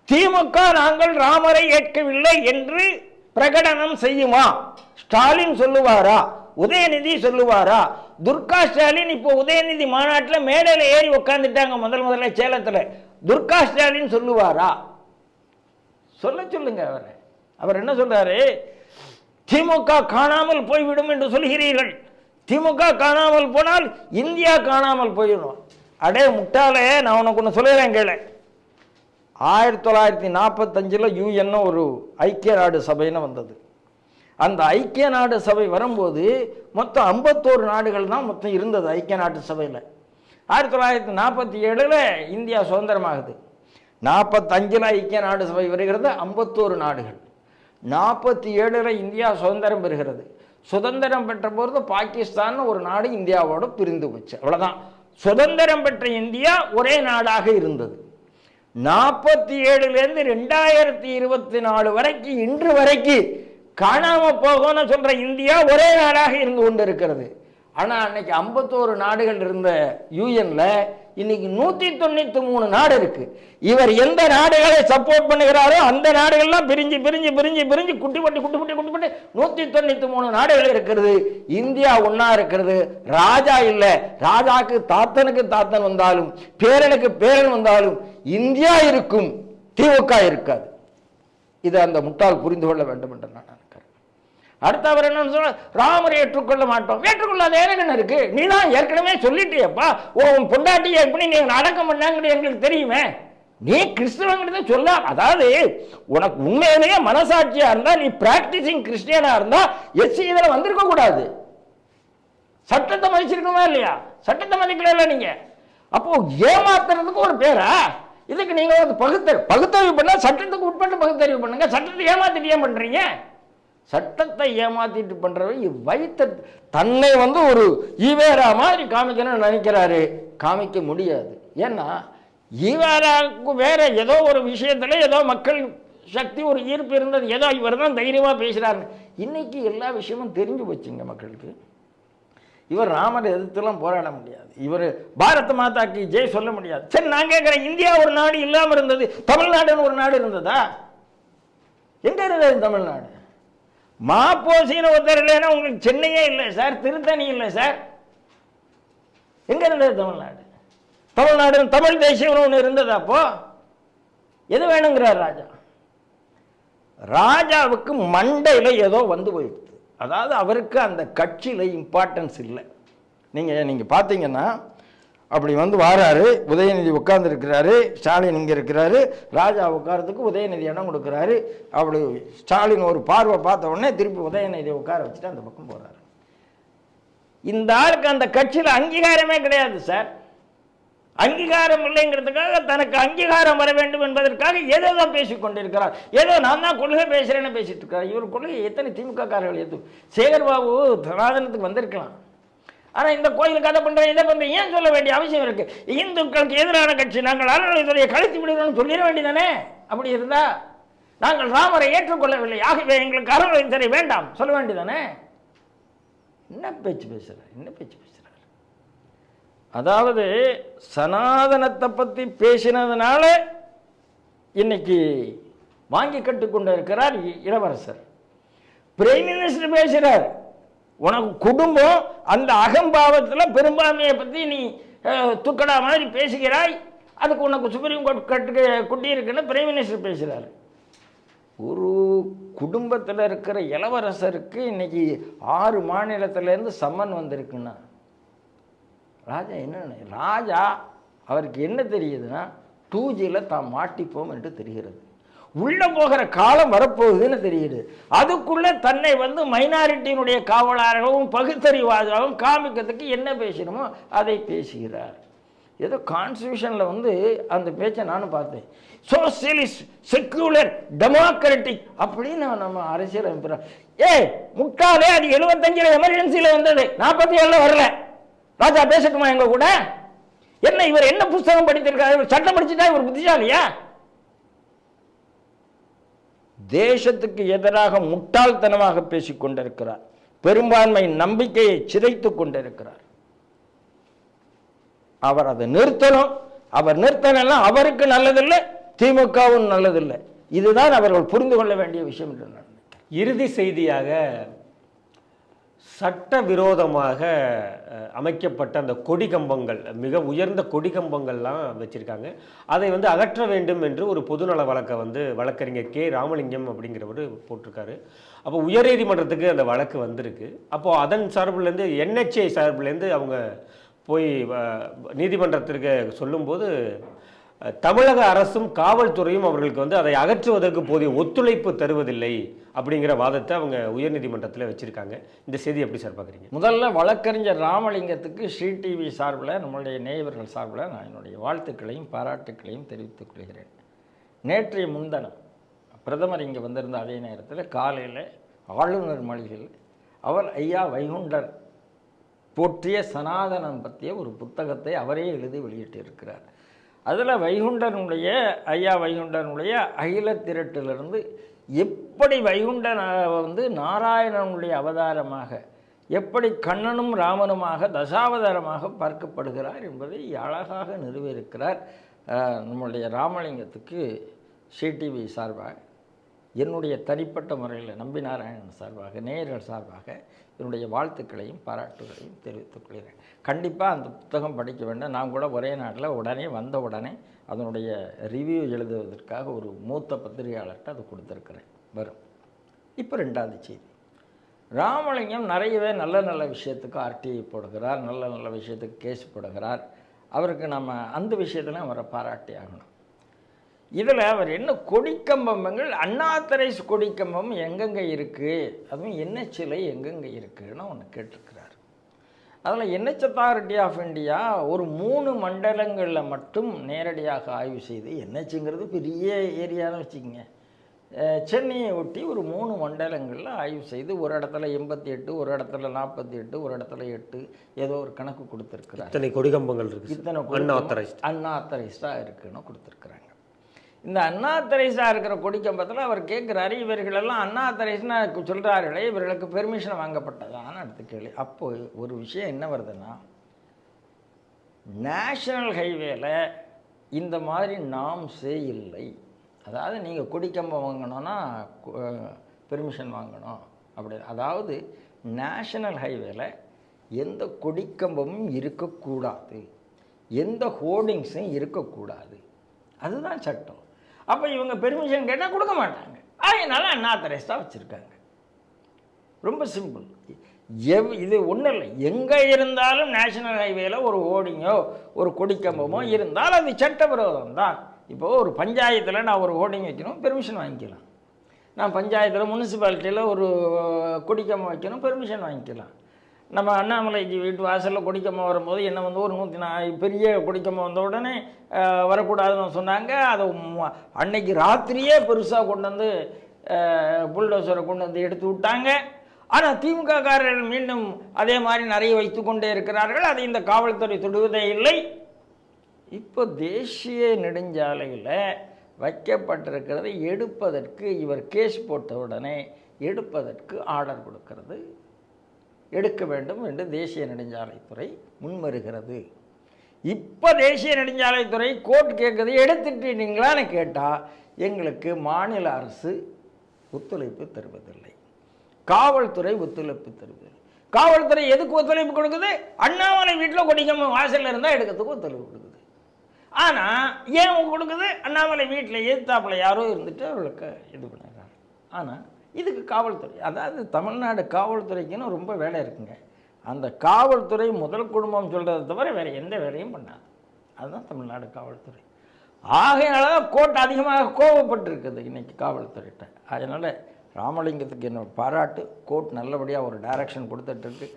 திமுக நாங்கள் ராமரை ஏற்கவில்லை என்று பிரகடனம் செய்யுமா? ஸ்டாலின் சொல்லுவாரா? உதயநிதி சொல்லுவாரா? துர்கா ஸ்டாலின் இப்போ உதயநிதி மாநாட்டில் மேடையில் ஏறி உட்காந்துட்டாங்க முதல்ல சேலத்தில். துர்கா ஸ்டாலின் சொல்லுவாரா? சொல்லுங்க அவர் என்ன சொல்றாரு? திமுக காணாமல் போய்விடும் என்று சொல்கிறீர்கள். திமுக காணாமல் போனால் இந்தியா காணாமல் போயிடும். அடே முட்டாளே, நான் உனக்கு ஒன்று சொல்லுறேன் கேளு. 1945 UN ஒரு ஐக்கிய நாடு சபைன்னு வந்தது. அந்த ஐக்கிய நாடு சபை வரும்போது மொத்தம் 51 நாடுகள் தான் மொத்தம் இருந்தது ஐக்கிய நாட்டு சபையில். 1947 இந்தியா சுதந்திரமாகுது. 45 ஐக்கிய நாடு சபை வருகிறது, 51 நாடுகள். 47 இந்தியா சுதந்திரம் பெறுகிறது. சுதந்திரம் பெற்ற பொழுது பாகிஸ்தான் ஒரு நாடு இந்தியாவோட பிரிந்து போச்சு, அவ்வளவுதான். சுதந்திரம் பெற்ற இந்தியா ஒரே நாடாக இருந்தது. 47 2024 வரைக்கும் இன்று வரைக்கும் காணாம போகணும்னு சொல்ற இந்தியா ஒரே நாடாக இருந்து கொண்டு இருக்கிறது. ஆனா அன்னைக்கு 51 நாடுகள் இருந்த யூஎன்ல இன்னைக்கு 193 நாடு இருக்கு. இவர் எந்த நாடுகளை சப்போர்ட் பண்ணுகிறாரோ அந்த நாடுகள்லாம் பிரிஞ்சு பிரிஞ்சு பிரிஞ்சு பிரிஞ்சு குட்டிப்பட்டு 193 நாடுகள் இருக்கிறது. இந்தியா ஒன்னா இருக்கிறது. ராஜா இல்ல, ராஜாக்கு தாத்தனுக்கு தாத்தன் வந்தாலும் பேரனுக்கு பேரன் வந்தாலும் இந்தியா இருக்கும், திமுக இருக்காது. இதை அந்த முட்டாள் புரிந்து கொள்ள வேண்டும் என்று நான் நினைக்கிறேன். அடுத்த அவர் என்ன சொல்ற, ராமரை ஏற்றுக்கொள்ள மாட்டோம். ஏற்றுக்கொள்ளாத என்ன இருக்கு? நீ தான் ஏற்கனவே சொல்லிட்டியப்பா, உன் பொண்டாட்டியை எப்படி நீங்க அடக்கம் பண்ணாங்கிறது எங்களுக்கு தெரியுமே. நீ கிறிஸ்தவங்கிறத சொல்ல, அதாவது உனக்கு உண்மையிலேயே மனசாட்சியா இருந்தா, நீ பிராக்டிசிங் கிறிஸ்டியனா இருந்தா எஸ்சி இதுல வந்திருக்க கூடாது. சட்டத்தை மதிச்சிருக்கணுமா இல்லையா? சட்டத்தை மதிக்கல நீங்க. அப்போ ஏமாத்துறதுக்கு ஒரு பேரா இதுக்கு? நீங்க வந்து பகுத்தறிவு பண்ணா சட்டத்துக்கு உட்பட்டு பகுத்தறிவு பண்ணுங்க. சட்டத்தை ஏமாத்திட்டு ஏன் பண்றீங்க? சட்டத்தை ஏமாத்திட்டு பண்றவங்க வைத்த தன்னை வந்து ஒரு ஈவேரா மாதிரி காமிக்கணும்னு நினைக்கிறாரு. காமிக்க முடியாது. ஏன்னா ஈவேராவுக்கு வேற ஏதோ ஒரு விஷயத்துல ஏதோ மக்கள் சக்தி ஒரு ஈர்ப்பு இருந்தது, ஏதோ இவர் தான் தைரியமா பேசுறாரு. இன்னைக்கு எல்லா விஷயமும் தெரிஞ்சு போச்சுங்க மக்களுக்கு. இவர் ராமரை எதிர்த்துலாம் போராட முடியாது. இவர் பாரத மாதாக்கு ஜெய் சொல்ல முடியாது. சரி, நான் கேட்கிறேன், இந்தியா ஒரு நாடு இல்லாம இருந்தது, தமிழ்நாடுன்னு ஒரு நாடு இருந்ததா? எங்க இருந்தது தமிழ்நாடு? மாப்போசின்னு ஒருத்தர் இல்லைன்னா உங்களுக்கு சென்னையே இல்லை சார், திருத்தணி இல்லை சார். எங்க இருந்தது தமிழ்நாடு? தமிழ்நாடு தமிழ் தேசியம் ஒன்று இருந்ததா? அப்போ எது வேணுங்கிறார் ராஜா? ராஜாவுக்கு மண்டையில் ஏதோ வந்து போயிடுது. அதாவது அவருக்கு அந்த கட்சியில் இம்பார்ட்டன்ஸ் இல்லை. நீங்கள் பார்த்தீங்கன்னா அப்படி வந்து வாராரு, உதயநிதி உட்கார்ந்து இருக்கிறாரு, ஸ்டாலின் இங்கே இருக்கிறாரு, ராஜா உட்காரத்துக்கு உதயநிதி இடம் கொடுக்குறாரு. அப்படி ஸ்டாலின் ஒரு பார்வை பார்த்த உடனே திருப்பி உதயநிதியை உட்கார வச்சுட்டு அந்த பக்கம் போகிறாரு. இந்த ஆளுக்கு அந்த கட்சியில் அங்கீகாரமே கிடையாது சார். அங்கீகாரம் இல்லைங்கிறதுக்காக, தனக்கு அங்கீகாரம் வர வேண்டும் என்பதற்காக ஏதோ பேசிக் கொண்டிருக்கிறார். ஏதோ நான் தான் கொள்கை பேசுறேன்னு பேசிட்டு இருக்கிறார். இவர் கொள்கை எத்தனை திமுக காரர்கள் எதுவும் சேகர் பாபு சனாதனத்துக்கு வந்திருக்கலாம். ஆனால் இந்த கோயிலுக்கு அதை பண்ணுறேன் இதை பண்ணுறேன் ஏன் சொல்ல வேண்டிய அவசியம் இருக்கு? இந்துக்களுக்கு எதிரான கட்சி, நாங்கள் அறநிலையத்துறையை கழித்து விடுகிறோம்னு சொல்லிட வேண்டியதானே? அப்படி இருந்தா நாங்கள் ராமரை ஏற்றுக்கொள்ளவில்லை, ஆகவே எங்களுக்கு அறநிலையத்துறை வேண்டாம் சொல்ல வேண்டியதானே? என்ன பேச்சு பேசுறார்? அதாவது சனாதனத்தை பற்றி பேசினதுனால இன்னைக்கு வாங்கி கட்டுக்கொண்டு இருக்கிறார் இளவரசர். பிரைம் மினிஸ்டர் பேசுறார், உனக்கு குடும்பம் அந்த அகம்பாவத்தில் பெரும்பான்மையை பற்றி நீ துக்கடா மாதிரி பேசுகிறாய், அதுக்கு உனக்கு சுப்ரீம் கோர்ட் குட்டி இருக்குன்னு பிரைம் மினிஸ்டர் பேசுகிறார். ஒரு குடும்பத்தில் இருக்கிற இளவரசருக்கு இன்னைக்கு 6 மாநிலத்திலேருந்து சம்மன் வந்திருக்குன்னா ராஜா என்ன? ராஜா அவருக்கு என்ன தெரியுதுன்னா 2Gல தான் மாட்டிப்போம் என்று தெரிகிறது. உள்ள போகிற காலம் வரப்போகுதுன்னு தெரியுது. அதுக்குள்ள தன்னை வந்து மைனாரிட்டியினுடைய காவலாகவும் பகுத்தறிவாதாகவும் காமிக்கிறதுக்கு என்ன பேசணுமோ அதை பேசுகிறார். ஏதோ கான்ஸ்டியூஷனில் வந்து அந்த பேச்சை நானும் பார்த்தேன். சோசியலிஸ்ட், செக்யூலர், டெமோக்ராட்டிக் அப்படின்னு நம்ம அரசியல் அமைப்புறோம். முட்டாளே, அது 75 எமர்ஜென்சியில் வந்தது, 47 வரல. ராஜா பேசட்டுமா எங்க கூட? என்ன இவர் என்ன புத்தகம் படித்திருக்காரு? சட்டம் படிச்சுட்டா இவர் புத்திசாலியா? தேசத்துக்கு எதிராக முட்டாள்தனமாக பேசிக் கொண்டிருக்கிறார். பெரும்பான்மை நம்பிக்கையை சிதைத்துக் கொண்டிருக்கிறார். அவர் அதை நிறுத்தணும். அவர் நிறுத்தலாம் அவருக்கு நல்லதில்லை, திமுகவும் நல்லதில்லை. இதுதான் அவர்கள் புரிந்து கொள்ள வேண்டிய விஷயம் என்று நான் நினைக்கிறேன். இறுதி செய்தியாக சட்டவிரோதமாக அமைக்கப்பட்ட அந்த கொடி கம்பங்கள், மிக உயர்ந்த கொடி கம்பங்கள்லாம் வச்சுருக்காங்க. அதை வந்து அகற்ற வேண்டும் என்று ஒரு பொதுநல வழக்கை வந்து வழக்கறிஞர் கே ராமலிங்கம் அப்படிங்கிறவர் போட்டிருக்காரு. அப்போ உயர்நீதிமன்றத்துக்கு அந்த வழக்கு வந்திருக்கு. அப்போது அதன் சார்பிலேருந்து NHA சார்பிலேருந்து அவங்க போய் நீதிமன்றத்திற்கு சொல்லும்போது தமிழக அரசும் காவல்துறையும் அவர்களுக்கு வந்து அதை அகற்றுவதற்கு போதிய ஒத்துழைப்பு தருவதில்லை அப்படிங்கிற வாதத்தை அவங்க உயர்நீதிமன்றத்தில் வச்சுருக்காங்க. இந்த செய்தி எப்படி சார் பார்க்குறீங்க? முதல்ல வழக்கறிஞர் ராமலிங்கத்துக்கு ஸ்ரீ டிவி சார்பில், நம்மளுடைய நேயர்கள் சார்பில் நான் என்னுடைய வாழ்த்துக்களையும் பாராட்டுக்களையும் தெரிவித்துக் கொள்கிறேன். நேற்றைய முன்தினம் பிரதமர் இங்கே வந்திருந்த அதே நேரத்தில் காலையில் ஆளுநர் மாளிகையில் அவர் ஐயா வைகுண்டர் போற்றிய சனாதனம் பற்றிய ஒரு புத்தகத்தை அவரே எழுதி வெளியிட்டிருக்கிறார். அதில் வைகுண்டனுடைய ஐயா வைகுண்டனுடைய அகில திரட்டிலிருந்து எப்படி வைகுண்டன் வந்து நாராயணனுடைய அவதாரமாக, எப்படி கண்ணனும் ராமனுமாக தசாவதாரமாக பார்க்கப்படுகிறார் என்பதை அழகாக நிறுவியிருக்கிறார். நம்முடைய ராமலிங்கத்துக்கு CTV சார்பாக, என்னுடைய தனிப்பட்ட முறையில் நம்பி நாராயணன் சார்பாக, நேயர்கள் சார்பாக என்னுடைய வாழ்த்துக்களையும் பாராட்டுகளையும் தெரிவித்துக் கொள்கிறேன். கண்டிப்பாக அந்த புத்தகம் படிக்க வேண்டும். நான் கூட ஒரே நாட்டில் உடனே வந்த உடனே அதனுடைய ரிவ்யூ எழுதுவதற்காக ஒரு மூத்த பத்திரிகையாளர்கிட்ட அதை கொடுத்துருக்குறேன். வரும். இப்போ 2வது செய்தி, ராமலிங்கம் நிறையவே நல்ல நல்ல விஷயத்துக்கு RTI போடுகிறார், நல்ல நல்ல விஷயத்துக்கு கேஸ் போடுகிறார். அவருக்கு நம்ம அந்த விஷயத்தில் அவரை பாராட்டி ஆகணும். இதில் அவர் என்ன கொடிக்கம்பங்கள், அண்ணாதுரை கொடிக்கம்பம் எங்கெங்கே இருக்குது, அதுவும் NHல எங்கெங்கே இருக்குதுன்னு ஒன்று கேட்டிருக்கிறார். அதில் NH அத்தாரிட்டி ஆஃப் இந்தியா ஒரு 3 மண்டலங்களில் மட்டும் நேரடியாக ஆய்வு செய்து, NHங்கிறது பெரிய ஏரியான்னு வச்சுக்கோங்க, சென்னையை ஒட்டி ஒரு 3 மண்டலங்களில் ஆய்வு செய்து ஒரு இடத்துல 88, ஒரு இடத்துல 48, ஒரு இடத்துல 8 ஏதோ ஒரு கணக்கு கொடுத்துருக்குறாங்க. இத்தனை கொடிகம்பங்கள் இருக்குது, இத்தனை அன்ஆத்தரைஸ்டாக இருக்குன்னு கொடுத்துருக்குறாங்க. இந்த அன்ஆத்தரைஸ்டாக இருக்கிற கொடிக்கம்பத்தில் அவர் கேட்குறாரு, இவர்களெல்லாம் அன்ஆத்தரைஸ்னா சொல்கிறார்களே, இவர்களுக்கு பெர்மிஷன் வாங்கப்பட்டதான்னு அடுத்த கேள்வி. அப்போது ஒரு விஷயம் என்ன வருதுன்னா, நேஷனல் ஹைவேல இந்த மாதிரி நாம்ஸே இல்லை. அதாவது நீங்கள் கொடிக்கம்பம் வாங்கணுன்னா பெர்மிஷன் வாங்கணும் அப்படி. அதாவது நேஷனல் ஹைவேல எந்த கொடிக்கம்பமும் இருக்கக்கூடாது, எந்த ஹோர்டிங்ஸும் இருக்கக்கூடாது, அதுதான் சட்டம். அப்போ இவங்க பெர்மிஷன் கேட்டால் கொடுக்க மாட்டாங்க. அதனால அன்ஆத்தரைஸ்டாக வச்சுருக்காங்க. ரொம்ப சிம்பிள். இது ஒன்றும் இல்லை, எங்கே இருந்தாலும் நேஷனல் ஹைவேல ஒரு ஹோர்டிங்கோ ஒரு கொடிக்கம்பமோ இருந்தால் அது சட்டவிரோதம் தான். இப்போது ஒரு பஞ்சாயத்தில் நான் ஒரு ஹோர்டிங் வைக்கணும், பெர்மிஷன் வாங்கிக்கலாம். நான் பஞ்சாயத்தில் முனிசிபாலிட்டியில் ஒரு கொடிக்கம்பம் வைக்கணும், பெர்மிஷன் வாங்கிக்கலாம். நம்ம அண்ணாமலைக்கு வீட்டு வாசலில் கொடிக்கம்பம் வரும்போது என்ன வந்து ஒரு 104 பெரிய கொடிக்கம்பம் வந்த உடனே வரக்கூடாதுன்னு சொன்னாங்க. அதை அன்னைக்கு ராத்திரியே பெருசாக கொண்டு வந்து புல்டோசரை கொண்டு வந்து எடுத்து விட்டாங்க. ஆனால் திமுககாரர்கள் மீண்டும் அதே மாதிரி நிறைய வைத்து கொண்டே இருக்கிறார்கள். அதை இந்த காவல்துறை தொடுவதே இல்லை. இப்போ தேசிய நெடுஞ்சாலையில் வைக்கப்பட்டிருக்கிறதை எடுப்பதற்கு இவர் கேஸ் போட்ட உடனே எடுப்பதற்கு ஆர்டர் கொடுக்கிறது, எடுக்க வேண்டும் என்று தேசிய நெடுஞ்சாலைத்துறை முன்வருகிறது. இப்போ தேசிய நெடுஞ்சாலைத்துறை கோர்ட் கேட்குது, எடுத்துட்டீங்களான்னு கேட்டால் எங்களுக்கு மாநில அரசு ஒத்துழைப்பு தருவதில்லை, காவல்துறை ஒத்துழைப்பு தருவதில்லை. காவல்துறை எதுக்கு ஒத்துழைப்பு கொடுக்குது? அண்ணாமலை வீட்டில் கொடிக்கம்பம் வாசலில் இருந்தால் எடுக்கிறதுக்கு ஒத்துழைப்பு கொடுக்குது. ஆனால் ஏன் கொடுக்குது? அண்ணாமலை வீட்டில் எதிர்த்தாப்பில் யாரோ இருந்துட்டு அவர்களுக்கு இது பண்ணுறாங்க. ஆனால் இதுக்கு காவல்துறை, அதாவது தமிழ்நாடு காவல்துறைக்குன்னு ரொம்ப வேலை இருக்குங்க. அந்த காவல்துறை முதல் குடும்பம் சொல்கிறத தவிர வேறு எந்த வேலையும் பண்ணாது. அதுதான் தமிழ்நாடு காவல்துறை. ஆகையினால தான் கோர்ட் அதிகமாக கோபப்பட்டிருக்குது இன்றைக்கி காவல்துறையிட்ட. அதனால் ராமலிங்கத்துக்கு என்ன பாராட்டு. கோர்ட் நல்லபடியாக ஒரு டைரக்ஷன் கொடுத்துட்ருக்கு.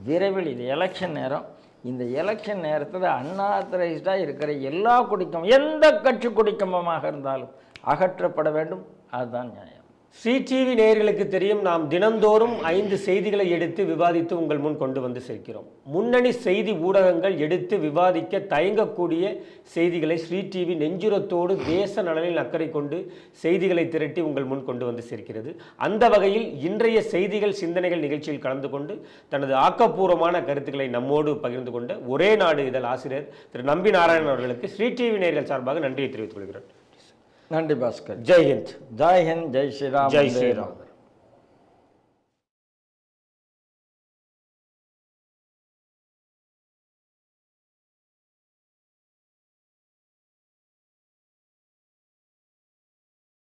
விரைவில் இது எலெக்ஷன் நேரம், இந்த எலெக்ஷன் நேரத்தில் அன்ஆத்தரைஸ்டாக இருக்கிற எல்லா கொடிக்கம்பம், எந்த கட்சி கொடிக்கம்பமாக இருந்தாலும் அகற்றப்பட வேண்டும். அதுதான் நியாயம். CTV நேயர்களுக்கு தெரியும், நாம் தினந்தோறும் 5 செய்திகளை எடுத்து விவாதித்து உங்கள் முன் கொண்டு வந்து சேர்க்கிறோம். முன்னணி செய்தி ஊடகங்கள் எடுத்து விவாதிக்க தயங்கக்கூடிய செய்திகளை CTV நெஞ்சுரத்தோடு தேச நலனில் அக்கறை கொண்டு செய்திகளை திரட்டி உங்கள் முன் கொண்டு வந்து சேர்க்கிறது. அந்த வகையில் இன்றைய செய்திகள் சிந்தனைகள் நிகழ்ச்சியில் கலந்து கொண்டு தனது ஆக்கப்பூர்வமான கருத்துக்களை நம்மோடு பகிர்ந்து கொண்ட ஒரே நாடு இதழ் ஆசிரியர் திரு நம்பி நாராயணன் அவர்களுக்கு CTV நேயர்கள் சார்பாக நன்றியை தெரிவித்துக் கொள்கிறேன். நன்றி பாஸ்கர். ஜெய் ஹிந்த். ஜெய் ஹிந்த். ஜெய் ஸ்ரீராம். ஜெய் ஸ்ரீராம்.